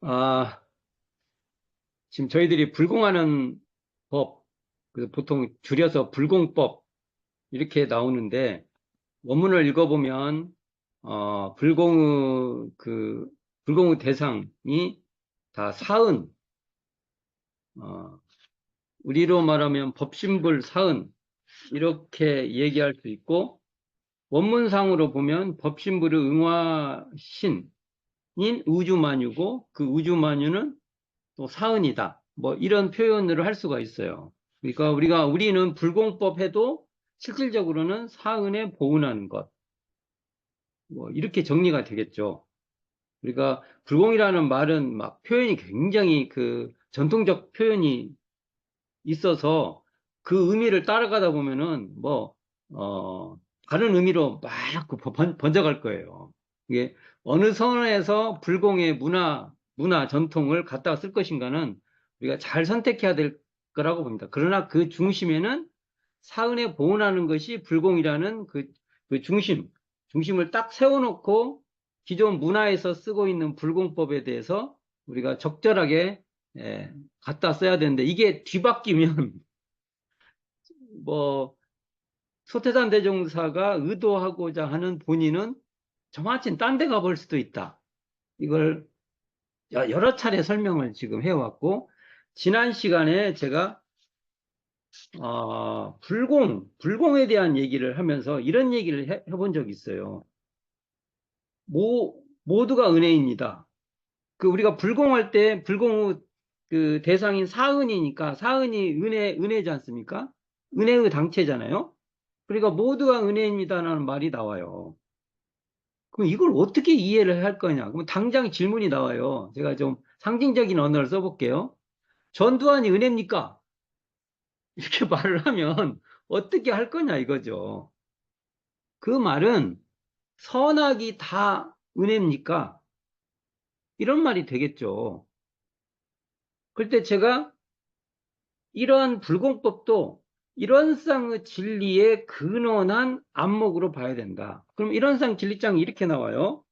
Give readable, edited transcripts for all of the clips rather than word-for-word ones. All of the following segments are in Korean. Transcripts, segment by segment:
아, 지금 저희들이 불공하는 법, 보통 줄여서 불공법, 이렇게 나오는데, 원문을 읽어보면, 불공의 대상이 다 사은, 어, 우리로 말하면 법신불 사은, 이렇게 얘기할 수 있고, 원문상으로 보면 법신불의 응화신인 우주만유고, 그 우주만유는 또 사은이다. 뭐 이런 표현을 할 수가 있어요. 그러니까 우리는 불공법 해도 실질적으로는 사은에 보은하는 것. 뭐 이렇게 정리가 되겠죠. 그러니까 불공이라는 말은 막 표현이 굉장히 그 전통적 표현이 있어서 그 의미를 따라가다 보면은 다른 의미로 막 번져갈 거예요. 이게 어느 선에서 불공의 문화 전통을 갖다가 쓸 것인가는 우리가 잘 선택해야 될 거라고 봅니다. 그러나 그 중심에는 사은에 보온하는 것이 불공이라는 그 중심을 딱 세워놓고 기존 문화에서 쓰고 있는 불공법에 대해서 우리가 적절하게 갖다 써야 되는데 이게 뒤바뀌면 뭐 소태산 대종사가 의도하고자 하는 본인은 저마치 딴 데 가볼 수도 있다. 이걸 여러 차례 설명을 지금 해왔고 지난 시간에 제가 불공에 대한 얘기를 하면서 이런 얘기를 해본 적이 있어요. 모두가 은혜입니다. 그 우리가 불공할 때 불공의 그 대상인 사은이니까 사은이 은혜지 않습니까? 은혜의 당체잖아요. 그러니까 모두가 은혜입니다라는 말이 나와요. 그럼 이걸 어떻게 이해를 할 거냐? 그럼 당장 질문이 나와요. 제가 좀 상징적인 언어를 써볼게요. 전두환이 은혜입니까? 이렇게 말을 하면 어떻게 할 거냐 이거죠. 그 말은 선악이 다 은혜입니까? 이런 말이 되겠죠. 그때 제가 이러한 불공법도 일원상의 진리의 근원한 안목으로 봐야 된다. 그럼 일원상 진리장이 이렇게 나와요.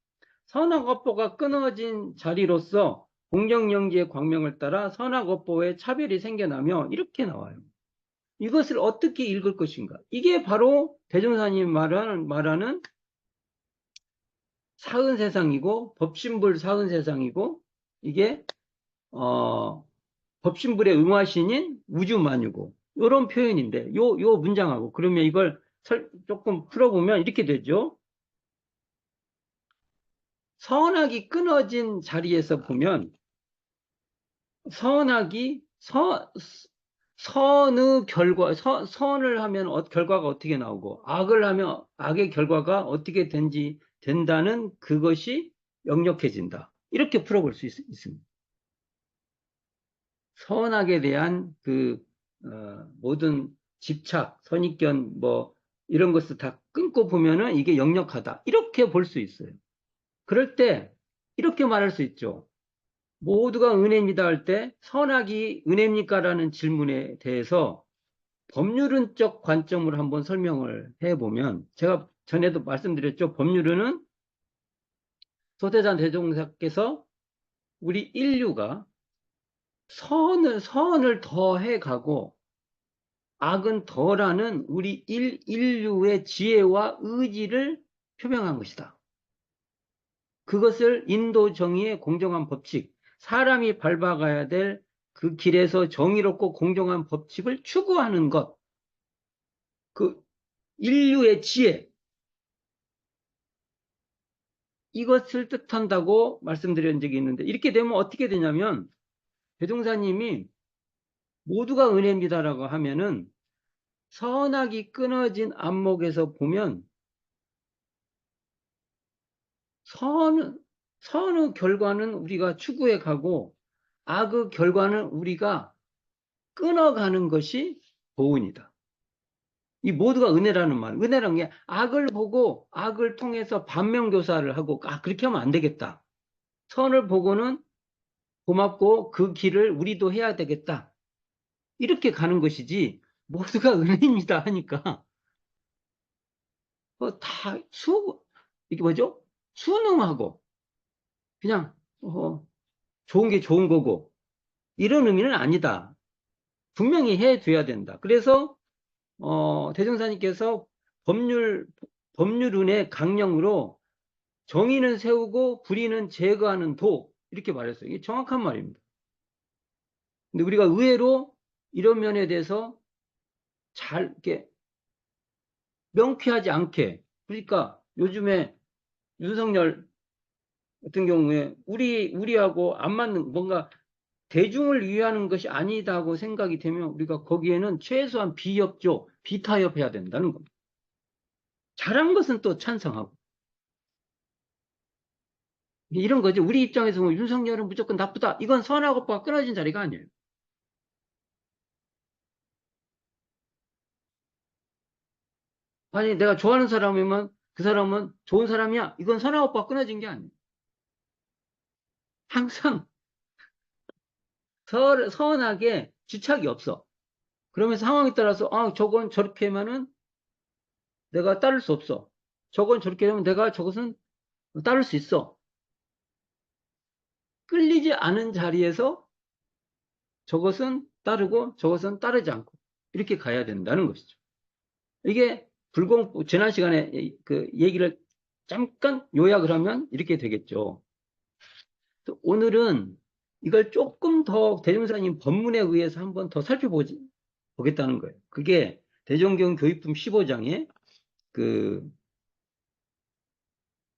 선악업보가 끊어진 자리로서 공정영지의 광명을 따라 선악업보의 차별이 생겨나며 이렇게 나와요. 이것을 어떻게 읽을 것인가? 이게 바로 대종사님 말하는 사은세상이고 법신불 사은세상이고 이게 법신불의 응화신인 우주만유고 이런 표현인데 요 문장하고 그러면 이걸 조금 풀어보면 이렇게 되죠. 선악이 끊어진 자리에서 보면 선악이 선의 결과 선을 하면 결과가 어떻게 나오고 악을 하면 악의 결과가 어떻게 된다는 그것이 역력해진다. 이렇게 풀어볼 수 있습니다. 선악에 대한 모든 집착, 선입견 뭐 이런 것을 다 끊고 보면은 이게 역력하다. 이렇게 볼 수 있어요. 그럴 때 이렇게 말할 수 있죠. 모두가 은혜입니다 할 때 선악이 은혜입니까? 라는 질문에 대해서 법률은적 관점으로 한번 설명을 해보면 제가 전에도 말씀드렸죠. 법률은 소태산 대종사께서 우리 인류가 선을 더해 가고 악은 덜하는 우리 인류의 지혜와 의지를 표명한 것이다. 그것을 인도 정의의 공정한 법칙, 사람이 밟아가야 될 그 길에서 정의롭고 공정한 법칙을 추구하는 것, 그 인류의 지혜, 이것을 뜻한다고 말씀드린 적이 있는데 이렇게 되면 어떻게 되냐면 대종사님이 모두가 은혜입니다라고 하면은 선악이 끊어진 안목에서 보면 선의 결과는 우리가 추구해 가고 악의 결과는 우리가 끊어가는 것이 보은이다. 이 모두가 은혜라는 말. 은혜라는 게 악을 보고 악을 통해서 반면교사를 하고 그렇게 하면 안 되겠다. 선을 보고는 고맙고 그 길을 우리도 해야 되겠다. 이렇게 가는 것이지 모두가 은혜입니다 하니까 다 이게 뭐죠? 순응하고 그냥 좋은 게 좋은 거고 이런 의미는 아니다. 분명히 해둬야 된다. 그래서 대종사님께서 법률 법률운의 강령으로 정의는 세우고 불의는 제거하는 도 이렇게 말했어요. 이게 정확한 말입니다. 근데 우리가 의외로 이런 면에 대해서 잘 이렇게 명쾌하지 않게 그러니까 요즘에 윤석열 같은 경우에 우리하고 안 맞는 뭔가 대중을 위하는 것이 아니다고 생각이 되면 우리가 거기에는 최소한 비협조, 비타협해야 된다는 겁니다. 잘한 것은 또 찬성하고 이런 거죠. 우리 입장에서 뭐 윤석열은 무조건 나쁘다. 이건 선하고 오빠가 끊어진 자리가 아니에요. 아니 내가 좋아하는 사람이면 그 사람은 좋은 사람이야. 이건 선하고 오빠가 끊어진 게 아니에요. 항상 선하게 주착이 없어. 그러면 상황에 따라서 저건 저렇게 하면은 내가 따를 수 없어. 저건 저렇게 하면 내가 저것은 따를 수 있어. 끌리지 않은 자리에서 저것은 따르고 저것은 따르지 않고 이렇게 가야 된다는 것이죠. 이게 지난 시간에 그 얘기를 잠깐 요약을 하면 이렇게 되겠죠. 또 오늘은 이걸 조금 더 대종사님 법문에 의해서 한번 더 살펴보겠다는 거예요. 그게 대종경 교육품 15장에 그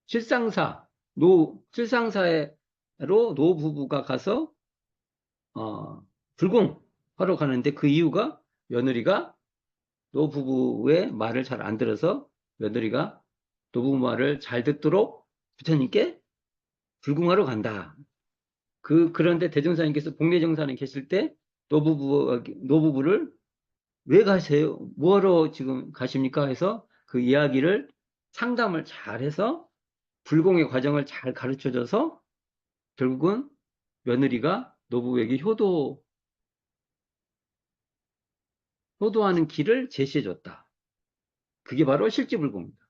실상사로 노부부가 가서 불공하러 가는데 그 이유가 며느리가 노부부의 말을 잘 안 들어서 며느리가 노부부 말을 잘 듣도록 부처님께 불궁하러 간다. 그런데 대종사님께서 복례정산에 계실 때 노부부를 왜 가세요? 뭐하러 지금 가십니까? 해서 그 이야기를 상담을 잘 해서 불공의 과정을 잘 가르쳐 줘서 결국은 며느리가 노부부에게 효도하는 길을 제시해 줬다. 그게 바로 실지불공입니다.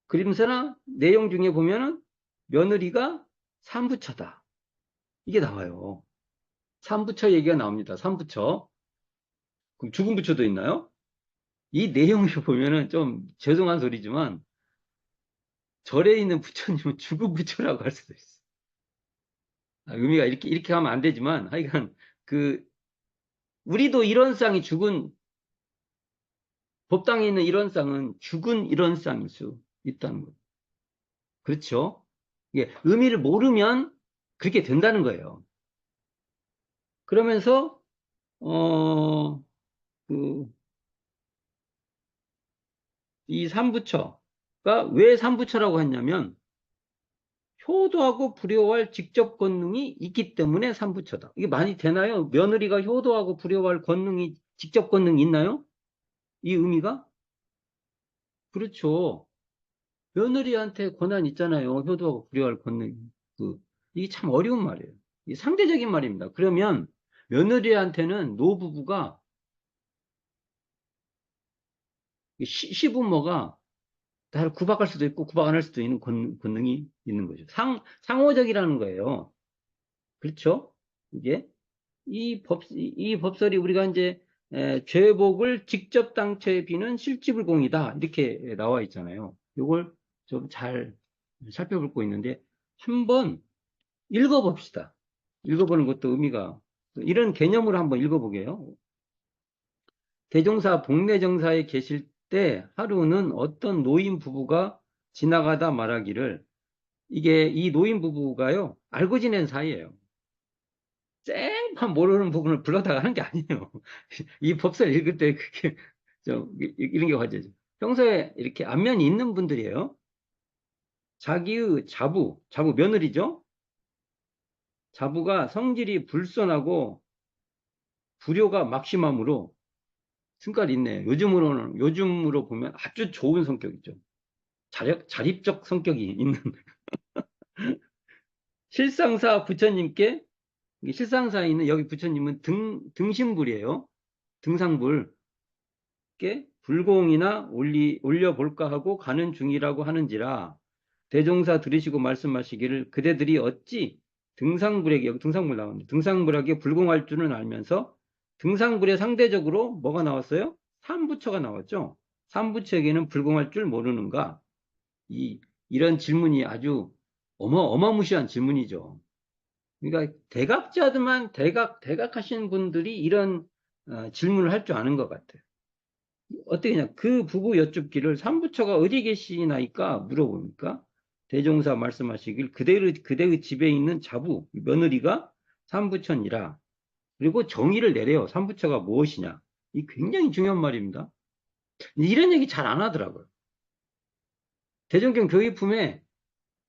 그림서나 내용 중에 보면은 며느리가 삼부처다. 이게 나와요. 삼부처 얘기가 나옵니다. 삼부처. 그럼 죽은 부처도 있나요? 이 내용을 보면은 좀 죄송한 소리지만 절에 있는 부처님은 죽은 부처라고 할 수도 있어. 의미가 이렇게 하면 안 되지만 하여간 그 우리도 이런 쌍이 죽은 법당에 있는 이런 쌍은 죽은 이런 쌍일 수 있다는 거예요. 그렇죠? 이게 의미를 모르면 그렇게 된다는 거예요. 그러면서 어, 그, 이 삼부처가 왜 삼부처라고 했냐면 효도하고 불효할 직접 권능이 있기 때문에 삼부처다. 이게 많이 되나요? 며느리가 효도하고 불효할 권능이 직접 권능이 있나요? 이 의미가? 그렇죠. 며느리한테 권한 있잖아요. 효도하고 불효할 권능. 이게 참 어려운 말이에요. 이게 상대적인 말입니다. 그러면 며느리한테는 노부부가 시부모가 나를 구박할 수도 있고 구박 안 할 수도 있는 권능이 있는 거죠. 상호적이라는 거예요. 그렇죠? 이게 이 법설이 우리가 이제 죄복을 직접 당처에 비는 실지불공이다 이렇게 나와 있잖아요. 이걸 좀 잘 살펴볼 거 있는데 한번 읽어봅시다. 읽어보는 것도 의미가 이런 개념으로 한번 읽어보게요. 대종사 복례정사에 계실 때 하루는 어떤 노인 부부가 지나가다 말하기를 이게 이 노인 부부가요 알고 지낸 사이예요. 쌩판 모르는 부분을 불러다가 하는 게 아니에요. 이 법설 읽을 때 그게 좀 이런 게 화제죠. 평소에 이렇게 안면이 있는 분들이에요. 자기의 자부 며느리죠. 자부가 성질이 불손하고 불효가 막심함으로 승깔이 있네요. 요즘으로 보면 아주 좋은 성격이죠. 자립적 성격이 있는 실상사 부처님께 실상사에 있는 여기 부처님은 등신불이에요. 등상불. 께 불공이나 올려볼까 하고 가는 중이라고 하는지라 대종사 들으시고 말씀하시기를 그대들이 어찌 등상불액이, 여기 등상불 나오는데, 등상불액이 불공할 줄은 알면서, 등상불에 상대적으로 뭐가 나왔어요? 삼부처가 나왔죠? 삼부처에게는 불공할 줄 모르는가? 이런 질문이 아주 어마무시한 질문이죠. 그러니까 대각자들만, 대각하신 분들이 이런 질문을 할 줄 아는 것 같아요. 어떻게 그냥 그 부부 여쭙기를 삼부처가 어디 계시나이까 물어봅니까? 대종사 말씀하시길 그대의 집에 있는 자부 며느리가 삼부처니라. 그리고 정의를 내려요. 삼부처가 무엇이냐? 이 굉장히 중요한 말입니다. 이런 얘기 잘 안 하더라고요. 대종경 교의품에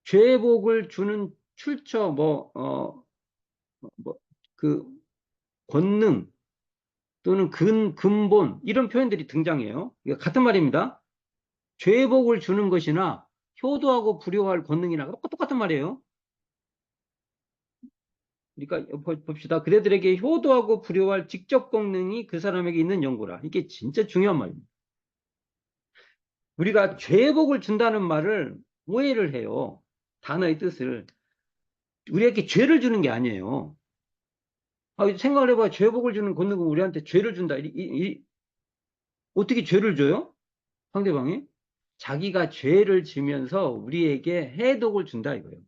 죄복을 주는 출처 그 권능 또는 근본 이런 표현들이 등장해요. 이거 같은 말입니다. 죄복을 주는 것이나 효도하고 불효할 권능이나 똑같은 말이에요. 그러니까 봅시다. 그대들에게 효도하고 불효할 직접 권능이 그 사람에게 있는 연고라. 이게 진짜 중요한 말입니다. 우리가 죄복을 준다는 말을 오해를 해요. 단어의 뜻을. 우리에게 죄를 주는 게 아니에요. 생각을 해봐. 죄복을 주는 권능은 우리한테 죄를 준다. 어떻게 죄를 줘요? 상대방이? 자기가 죄를 지면서 우리에게 해독을 준다 이거예요.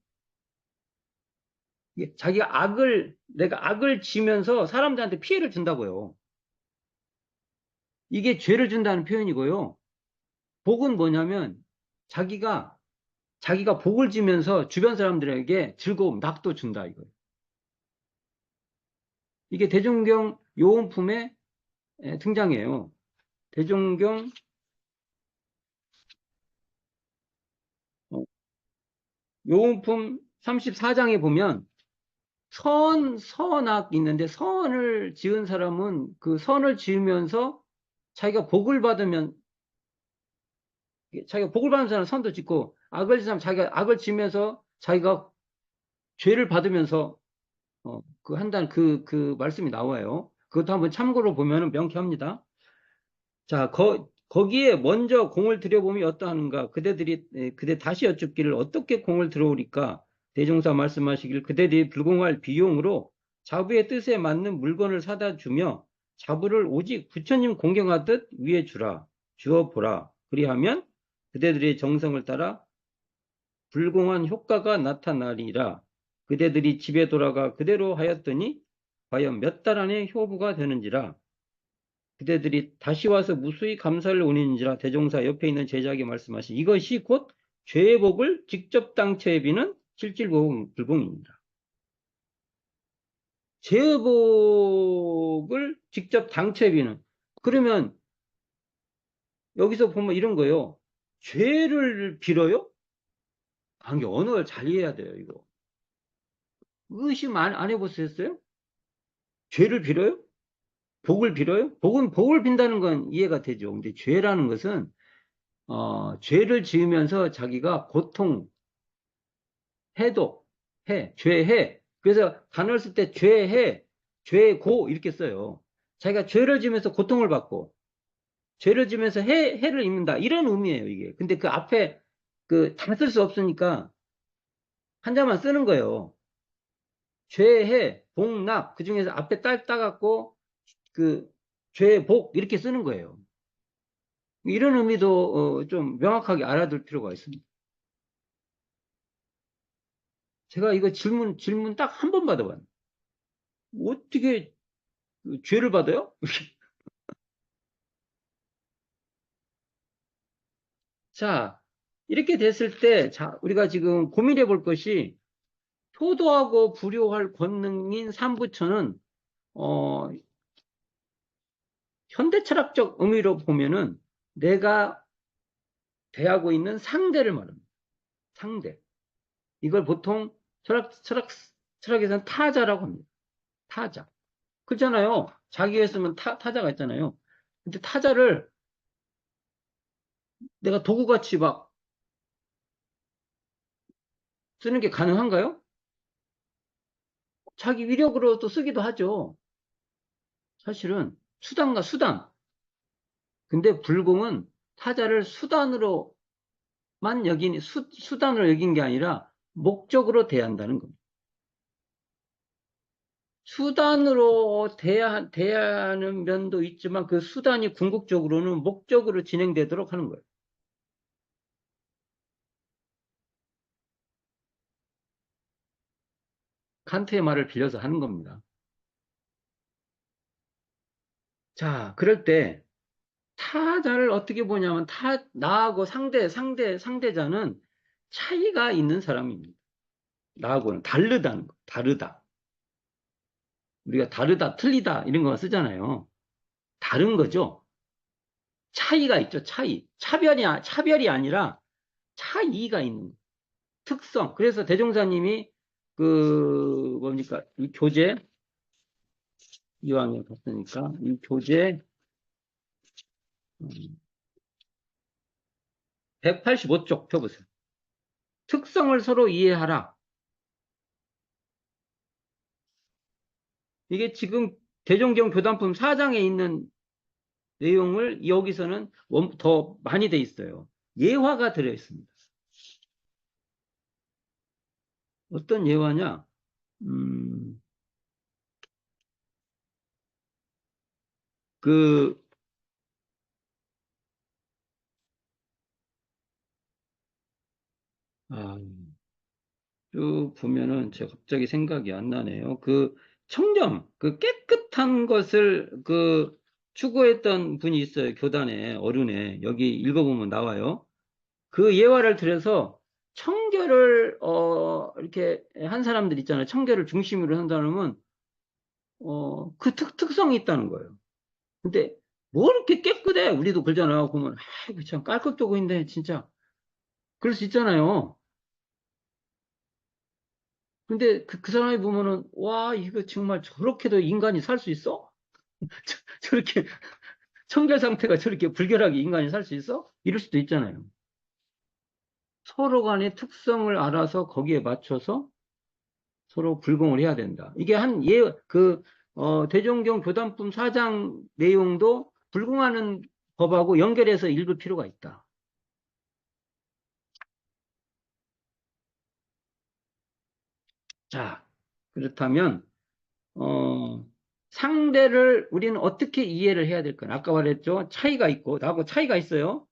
내가 악을 지면서 사람들한테 피해를 준다고요. 이게 죄를 준다는 표현이고요. 복은 뭐냐면 자기가 복을 지면서 주변 사람들에게 즐거움, 낙도 준다 이거예요. 이게 대종경 요원품에 등장해요. 대종경 요원품 34장에 보면 선악 있는데 선을 지은 사람은 그 선을 지으면서 자기가 복을 받는 사람은 선도 짓고 악을 지은 사람은 자기가 악을 지면서 자기가 죄를 받으면서 한다는 그 말씀이 나와요. 그것도 한번 참고로 보면 명쾌합니다. 자, 거기에 먼저 공을 들여보면 어떠하는가? 그대 다시 여쭙기를 어떻게 공을 들어오리까? 대종사 말씀하시길 그대들이 불공할 비용으로 자부의 뜻에 맞는 물건을 사다 주며 자부를 오직 부처님 공경하듯 위에 주어 보라. 그리하면 그대들의 정성을 따라 불공한 효과가 나타나리라. 그대들이 집에 돌아가 그대로 하였더니 과연 몇 달 안에 효부가 되는지라. 그대들이 다시 와서 무수히 감사를 원인인지라. 대종사 옆에 있는 제자에게 말씀하시 이것이 곧 죄의 복을 직접 당처에 비는 실질불공입니다. 죄의 복을 직접 당처에 비는. 그러면 여기서 보면 이런 거예요. 죄를 빌어요? 이게 언어를 잘 이해해야 돼요, 이거. 의심 안 해보셨어요? 죄를 빌어요? 복을 빌어요? 복을 빈다는 건 이해가 되죠. 근데 죄라는 것은, 죄를 지으면서 자기가 죄해. 그래서 단어를 쓸 때 죄해, 죄고, 이렇게 써요. 자기가 죄를 지으면서 고통을 받고, 죄를 지으면서 해를 입는다. 이런 의미예요, 이게. 근데 그 앞에, 다 쓸 수 없으니까, 한자만 쓰는 거예요. 죄해, 복납, 그 중에서 앞에 따갖고, 죄복, 이렇게 쓰는 거예요. 이런 의미도 좀 명확하게 알아둘 필요가 있습니다. 제가 이거 질문 딱 한 번 받아봐요. 어떻게 죄를 받아요? 자, 이렇게 됐을 때, 자, 우리가 지금 고민해 볼 것이 효도하고 불효할 권능인 삼부처는 현대 철학적 의미로 보면은 내가 대하고 있는 상대를 말합니다. 상대. 이걸 보통 철학에서는 타자라고 합니다. 타자. 그렇잖아요. 자기가 쓰면 타자가 있잖아요. 근데 타자를 내가 도구같이 막 쓰는 게 가능한가요? 자기 위력으로 또 쓰기도 하죠. 사실은 수단과 수단. 근데 불공은 타자를 수단으로만 수단으로 여긴 게 아니라 목적으로 대한다는 겁니다. 수단으로 대하는 면도 있지만 그 수단이 궁극적으로는 목적으로 진행되도록 하는 거예요. 칸트의 말을 빌려서 하는 겁니다. 자, 그럴 때 타자를 어떻게 보냐면 나하고 상대자는 차이가 있는 사람입니다. 나하고는 다르다는 거, 다르다. 우리가 다르다, 틀리다 이런 거 쓰잖아요. 다른 거죠. 차이가 있죠, 차이. 차별이 아니라 차이가 있는 거. 특성. 그래서 대종사님이 뭡니까? 이 교재, 이왕에 봤으니까, 이 교재 185쪽 펴보세요. 특성을 서로 이해하라. 이게 지금 대종경 교단품 4장에 있는 내용을 여기서는 더 많이 돼 있어요. 예화가 들어 있습니다. 어떤 예화냐? 음, 그, 아, 쭉 보면은 제가 갑자기 생각이 안 나네요. 그 청렴, 그 깨끗한 것을 추구했던 분이 있어요. 교단에, 어른에. 여기 읽어보면 나와요. 그 예화를 들여서 청결을, 이렇게 한 사람들 있잖아요. 청결을 중심으로 한 사람은, 그 특성이 있다는 거예요. 근데 뭐 이렇게 깨끗해? 우리도 그러잖아요. 그러면, 아이고, 참 깔끔도 보인데, 진짜. 그럴 수 있잖아요. 근데 그 사람이 보면은, 와, 이거 정말 저렇게도 인간이 살 수 있어? 저렇게, 청결 상태가 저렇게 불결하게 인간이 살 수 있어? 이럴 수도 있잖아요. 서로 간의 특성을 알아서 거기에 맞춰서 서로 불공을 해야 된다. 이게 대종경 교단품 4장 내용도 불공하는 법하고 연결해서 읽을 필요가 있다. 자, 그렇다면, 어, 상대를 우리는 어떻게 이해를 해야 될까? 아까 말했죠? 차이가 있고, 나하고 차이가 있어요.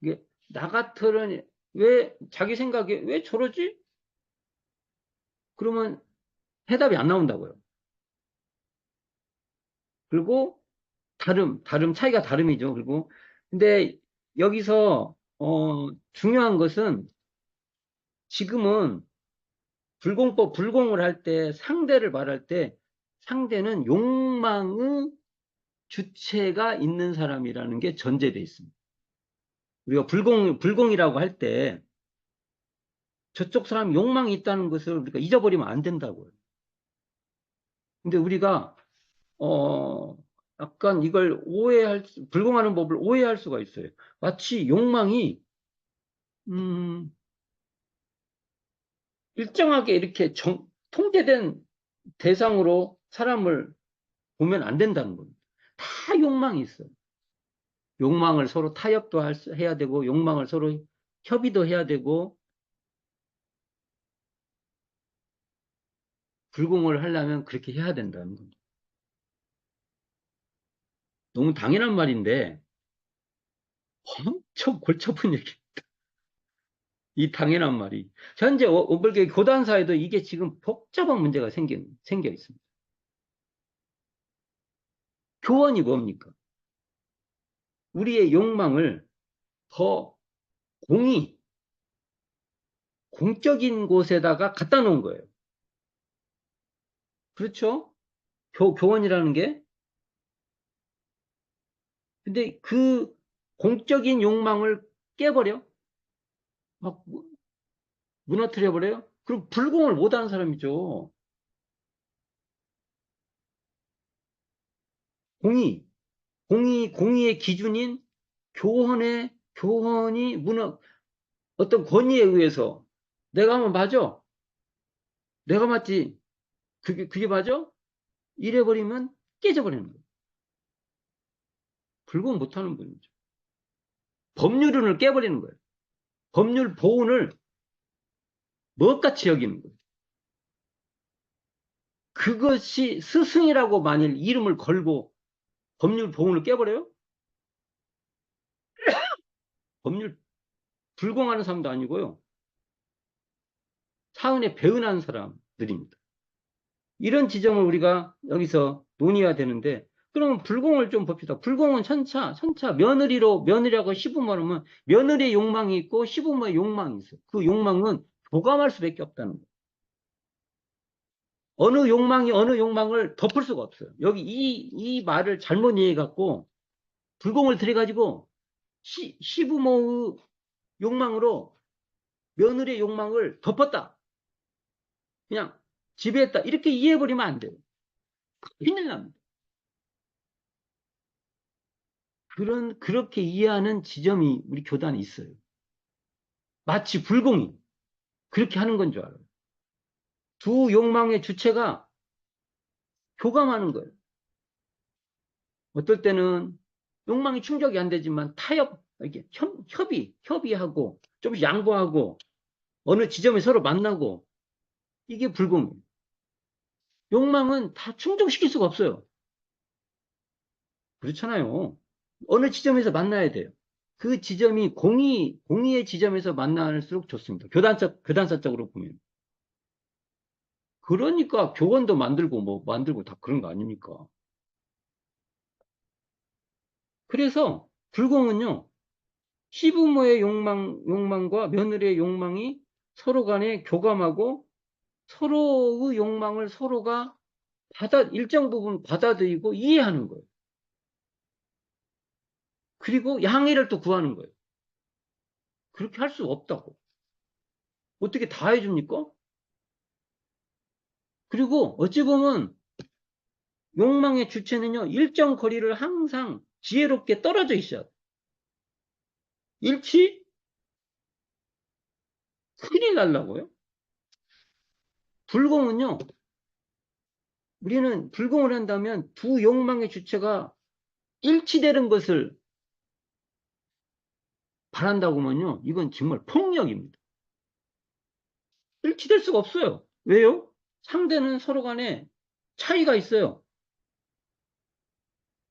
이게, 나 같으면, 자기 생각에, 왜 저러지? 그러면 해답이 안 나온다고요. 그리고, 차이가 다름이죠. 그리고, 근데 여기서, 중요한 것은 지금은 불공을 할 때, 상대를 말할 때, 상대는 욕망의 주체가 있는 사람이라는 게 전제되어 있습니다. 우리가 불공이라고 할 때 저쪽 사람 욕망이 있다는 것을 우리가 잊어버리면 안 된다고요. 근데 우리가 어 약간 이걸 불공하는 법을 오해할 수가 있어요. 마치 욕망이 음 일정하게 이렇게 통제된 대상으로 사람을 보면 안 된다는 겁니다. 다 욕망이 있어요. 욕망을 서로 타협도 해야 되고 욕망을 서로 협의도 해야 되고 불공을 하려면 그렇게 해야 된다는 겁니다. 너무 당연한 말인데 엄청 골치 아픈 얘기. 이 당연한 말이. 현재 오불계 교단사에도 이게 지금 복잡한 문제가 생겨 있습니다. 교원이 뭡니까? 우리의 욕망을 더 공적인 곳에다가 갖다 놓은 거예요. 그렇죠? 교원이라는 게. 근데 그 공적인 욕망을 깨버려? 막 무너뜨려 버려요? 그럼 불공을 못하는 사람이죠. 공의. 공의의 기준인 교헌이 어떤 권위에 의해서 내가 하면 맞아. 내가 맞지. 그게 맞아? 이래버리면 깨져버리는 거예요. 불공 못하는 분이죠. 법률을 깨버리는 거예요. 법률 보훈을 무엇같이 여기는 거예요. 그것이 스승이라고 만일 이름을 걸고 법률 보훈을 깨버려요? 법률 불공하는 사람도 아니고요. 사은에 배은한 사람들입니다. 이런 지점을 우리가 여기서 논의해야 되는데, 그러면 불공을 좀 봅시다. 불공은 천차, 며느리라고 시부모하면 며느리의 욕망이 있고 시부모의 욕망이 있어요. 그 욕망은 교감할 수밖에 없다는 거예요. 어느 욕망이 어느 욕망을 덮을 수가 없어요. 여기 이 말을 잘못 이해해갖고 불공을 들여가지고 시부모의 욕망으로 며느리의 욕망을 덮었다. 그냥 지배했다. 이렇게 이해해버리면 안 돼요. 큰일 납니다. 그렇게 이해하는 지점이 우리 교단에 있어요. 마치 불공이 그렇게 하는 건 줄 알아요. 두 욕망의 주체가 교감하는 거예요. 어떨 때는 욕망이 충족이 안 되지만 이렇게 협의하고, 좀 양보하고, 어느 지점에 서로 만나고, 이게 불공이에요. 욕망은 다 충족시킬 수가 없어요. 그렇잖아요. 어느 지점에서 만나야 돼요. 그 지점이 공의의 지점에서 만날수록 좋습니다. 교단사적으로 보면. 그러니까 교원도 만들고 다 그런 거 아닙니까? 그래서 불공은요, 시부모의 욕망과 며느리의 욕망이 서로 간에 교감하고 서로의 욕망을 서로가 일정 부분 받아들이고 이해하는 거예요. 그리고 양해를 또 구하는 거예요. 그렇게 할 수 없다고. 어떻게 다 해줍니까? 그리고 어찌 보면 욕망의 주체는요, 일정 거리를 항상 지혜롭게 떨어져 있어요. 일치? 큰일 날라고요. 불공은요, 우리는 불공을 한다면 두 욕망의 주체가 일치되는 것을 바란다고 하면요, 이건 정말 폭력입니다. 일치될 수가 없어요. 왜요? 상대는 서로 간에 차이가 있어요.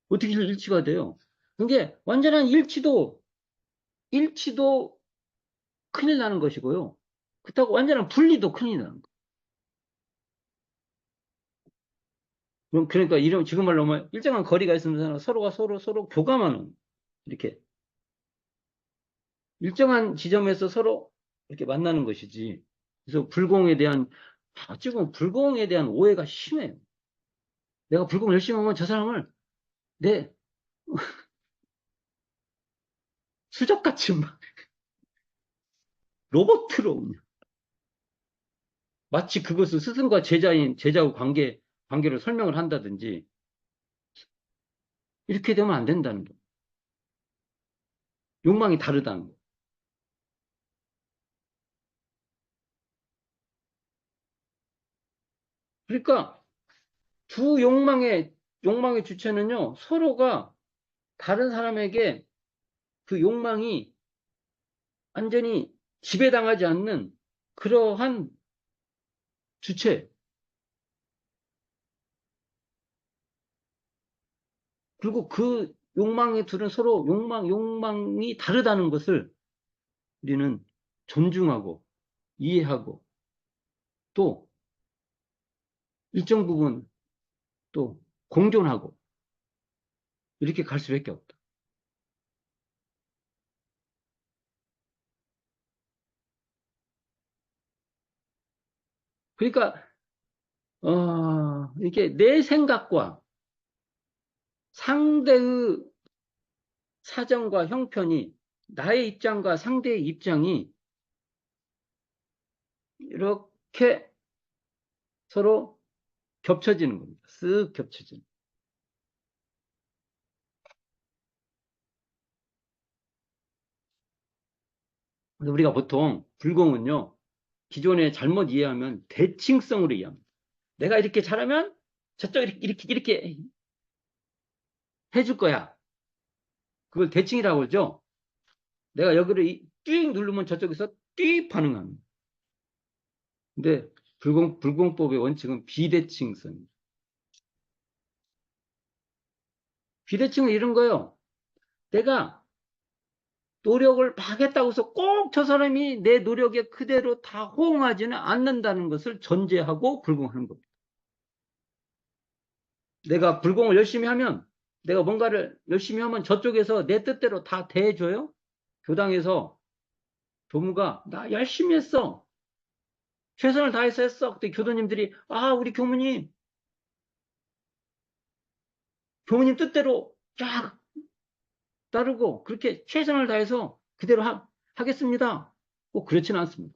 어떻게 일치가 돼요? 그게 완전한 일치도 큰일 나는 것이고요. 그렇다고 완전한 분리도 큰일 나는 거예요. 그러니까 이런 지금 말로 하면 일정한 거리가 있으면 서로가 서로 교감하는, 이렇게 일정한 지점에서 서로 이렇게 만나는 것이지. 그래서 어찌 보면 불공에 대한 오해가 심해요. 내가 불공 열심히 하면 저 사람을 내 수족같이 막 로봇으로, 마치 그것을 스승과 제자의 관계를 설명을 한다든지, 이렇게 되면 안 된다는 거예요. 욕망이 다르다는 거예요. 그러니까 두 욕망의 주체는요, 서로가 다른 사람에게 그 욕망이 완전히 지배당하지 않는 그러한 주체. 그리고 그 욕망의 둘은 서로 욕망이 다르다는 것을 우리는 존중하고 이해하고 또 일정 부분 또 공존하고 이렇게 갈 수밖에 없다. 그러니까 이게 내 생각과 상대의 사정과 형편이, 나의 입장과 상대의 입장이 이렇게 서로 겹쳐지는 겁니다. 쓱 겹쳐지는. 그래서 우리가 보통 불공은요, 기존에 잘못 이해하면 대칭성으로 이해합니다. 내가 이렇게 잘하면 저쪽 이렇게 해줄 거야. 그걸 대칭이라고 그러죠. 내가 여기를 띵 누르면 저쪽에서 띵 반응합니다. 근데 불공법의 원칙은 비대칭성. 비대칭은 이런 거예요. 내가 노력을 막 했다고 해서 꼭 저 사람이 내 노력에 그대로 다 호응하지는 않는다는 것을 전제하고 불공하는 겁니다. 내가 불공을 열심히 하면, 내가 뭔가를 열심히 하면 저쪽에서 내 뜻대로 다 대해줘요? 교당에서 교무가 나 열심히 했어. 최선을 다해서 했어. 그때 교도님들이 우리 교무님 뜻대로 쫙 따르고 그렇게 최선을 다해서 그대로 하겠습니다. 꼭 그렇지는 않습니다.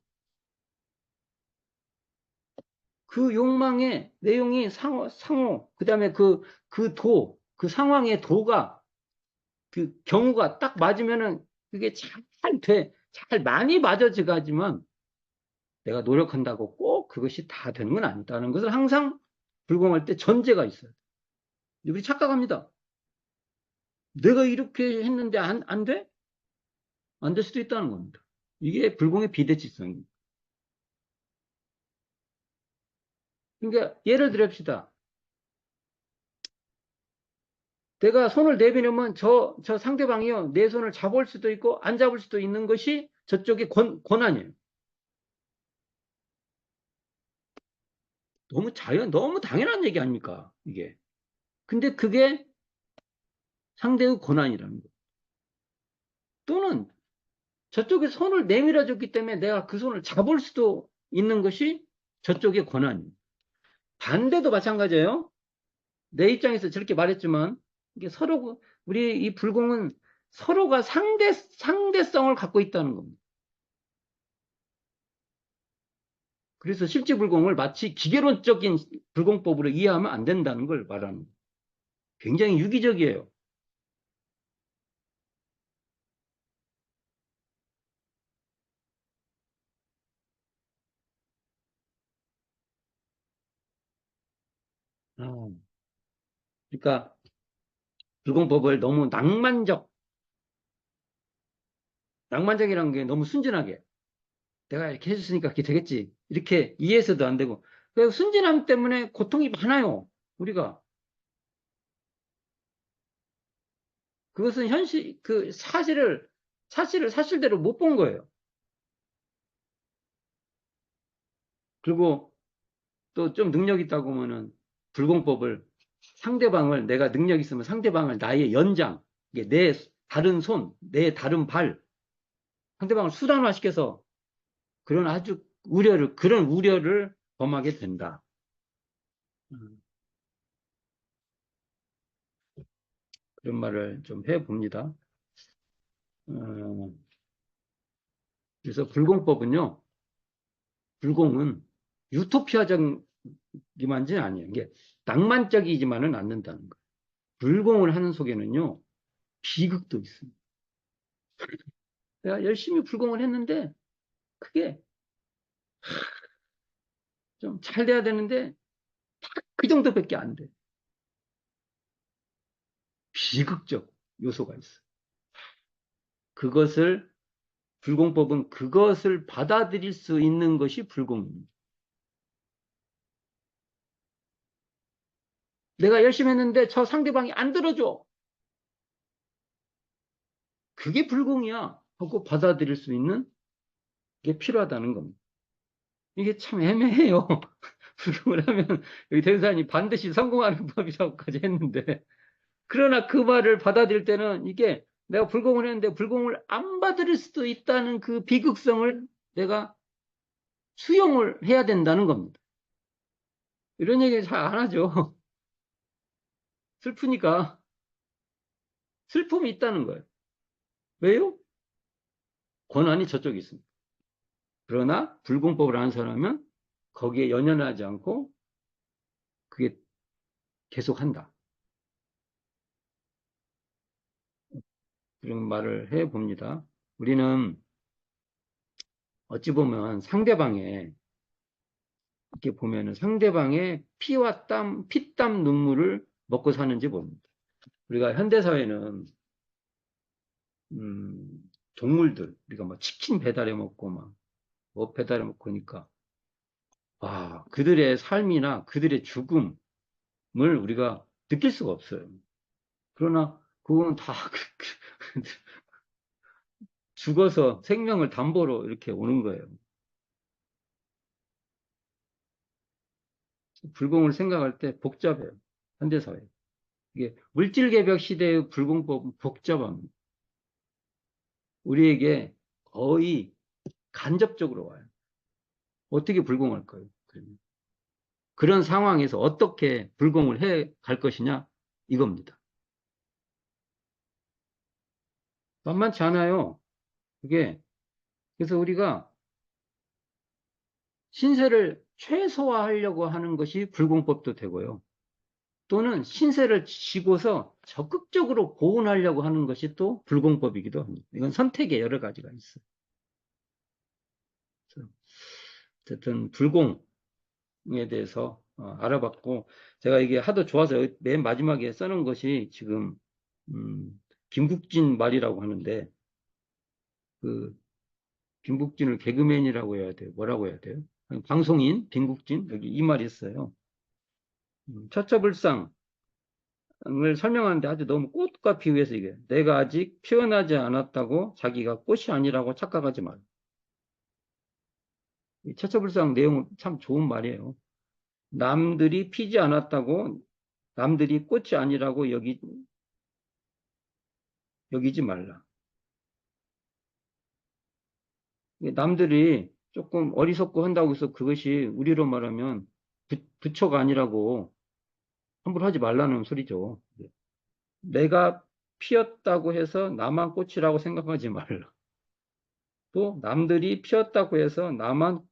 그 욕망의 내용이 상호, 그 다음에 그 상황의 도가, 그 경우가 딱 맞으면은 그게 잘 많이 맞아져 가지만 내가 노력한다고 꼭 그것이 다 되는 건 아니다는 것을 항상 불공할 때 전제가 있어요. 우리 착각합니다. 내가 이렇게 했는데 안 돼? 안 될 수도 있다는 겁니다. 이게 불공의 비대칭성입니다. 그러니까 예를 들읍시다. 내가 손을 내밀으면 저 상대방이요. 내 손을 잡을 수도 있고 안 잡을 수도 있는 것이 저쪽의 권한이에요. 너무 당연한 얘기 아닙니까? 이게. 근데 그게 상대의 권한이라는 거예요. 또는 저쪽에 손을 내밀어 줬기 때문에 내가 그 손을 잡을 수도 있는 것이 저쪽의 권한이에요. 반대도 마찬가지예요. 내 입장에서 저렇게 말했지만 이게 우리 이 불공은 서로가 상대성을 갖고 있다는 겁니다. 그래서 실지불공을 마치 기계론적인 불공법으로 이해하면 안 된다는 걸 말하는 거예요. 굉장히 유기적이에요. 아, 그러니까 불공법을 너무 낭만적이라는 게 너무 순진하게 내가 이렇게 해줬으니까 그렇게 되겠지. 이렇게 이해해서도 안 되고. 그 순진함 때문에 고통이 많아요. 우리가. 그것은 사실을 사실대로 못 본 거예요. 그리고 또 좀 능력 있다고 하면은 불공법을 내가 능력 있으면 상대방을 나의 연장, 이게 내 다른 손, 내 다른 발, 상대방을 수단화시켜서 그런 우려를 범하게 된다. 그런 말을 좀 해봅니다. 어, 그래서 불공은 유토피아적이만은 아니에요. 이게 낭만적이지만은 않는다는 거예요. 불공을 하는 속에는요, 비극도 있습니다. 내가 열심히 불공을 했는데, 그게 좀 잘 돼야 되는데, 그 정도밖에 안 돼. 비극적 요소가 있어. 그것을, 불공법은 그것을 받아들일 수 있는 것이 불공입니다. 내가 열심히 했는데 저 상대방이 안 들어줘. 그게 불공이야. 하고 받아들일 수 있는 게 필요하다는 겁니다. 이게 참 애매해요. 불공을 하면 여기 대사님 반드시 성공하는 법이라고까지 했는데 그러나 그 말을 받아들일 때는 이게 내가 불공을 했는데 불공을 안 받아들일 수도 있다는 그 비극성을 내가 수용을 해야 된다는 겁니다. 이런 얘기 잘 안 하죠. 슬프니까 슬픔이 있다는 거예요. 왜요? 권한이 저쪽에 있습니다. 그러나 불공법을 하는 사람은 거기에 연연하지 않고 그게 계속한다. 그런 말을 해봅니다. 우리는 어찌 보면 이렇게 보면은 상대방의 피땀 눈물을 먹고 사는지 봅니다. 우리가 현대사회는, 동물들, 우리가 뭐 치킨 배달해 먹고 뭐 배달해 먹고 하니까 그들의 삶이나 그들의 죽음을 우리가 느낄 수가 없어요. 그러나 그건 다 죽어서 생명을 담보로 이렇게 오는 거예요. 불공을 생각할 때 복잡해요. 현대사회. 이게 물질개벽 시대의 불공법은 복잡합니다. 우리에게 거의 간접적으로 와요. 어떻게 불공할까요? 그런 상황에서 어떻게 불공을 해 갈 것이냐? 이겁니다. 만만치 않아요. 그게, 그래서 우리가 신세를 최소화하려고 하는 것이 불공법도 되고요. 또는 신세를 지고서 적극적으로 보훈하려고 하는 것이 또 불공법이기도 합니다. 이건 선택의 여러 가지가 있어요. 어쨌든 불공에 대해서 알아봤고, 제가 이게 하도 좋아서 맨 마지막에 써놓은 것이 지금 김국진 말이라고 하는데, 그 김국진을 개그맨이라고 해야 돼요? 뭐라고 해야 돼요? 방송인 김국진, 여기 이 말이 있어요. 처처불상 을 설명하는데 아주 너무 꽃과 비유해서 이게 내가 아직 피어나지 않았다고 자기가 꽃이 아니라고 착각하지 말. 이 처처불상 내용은 참 좋은 말이에요. 남들이 피지 않았다고 남들이 꽃이 아니라고 여기지 말라. 남들이 조금 어리석고 한다고 해서 그것이 우리로 말하면 부처가 아니라고 함부로 하지 말라는 소리죠. 내가 피었다고 해서 나만 꽃이라고 생각하지 말라. 또 남들이 피었다고 해서 나만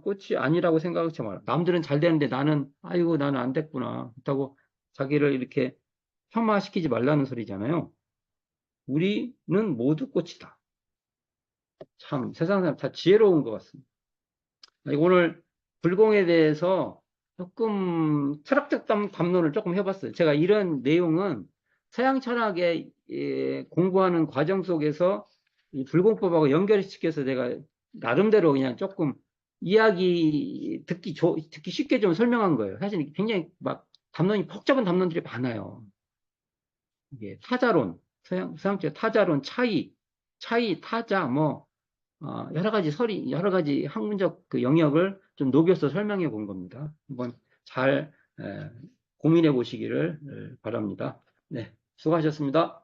꽃이 아니라고 생각하지 마라. 남들은 잘 되는데 아이고, 나는 안 됐구나. 그렇다고 자기를 이렇게 폄하시키지 말라는 소리잖아요. 우리는 모두 꽃이다. 참, 세상 사람 다 지혜로운 것 같습니다. 오늘 불공에 대해서 조금 철학적 담론을 조금 해봤어요. 제가 이런 내용은 서양 철학에 공부하는 과정 속에서 이 불공법하고 연결시켜서 내가 나름대로 그냥 조금 이야기 듣기 쉽게 좀 설명한 거예요. 사실 굉장히 막 복잡한 담론들이 많아요. 이게 타자론, 서양적 타자론, 타자, 여러 가지 학문적 그 영역을 좀 녹여서 설명해 본 겁니다. 한번 잘 고민해 보시기를 바랍니다. 네, 수고하셨습니다.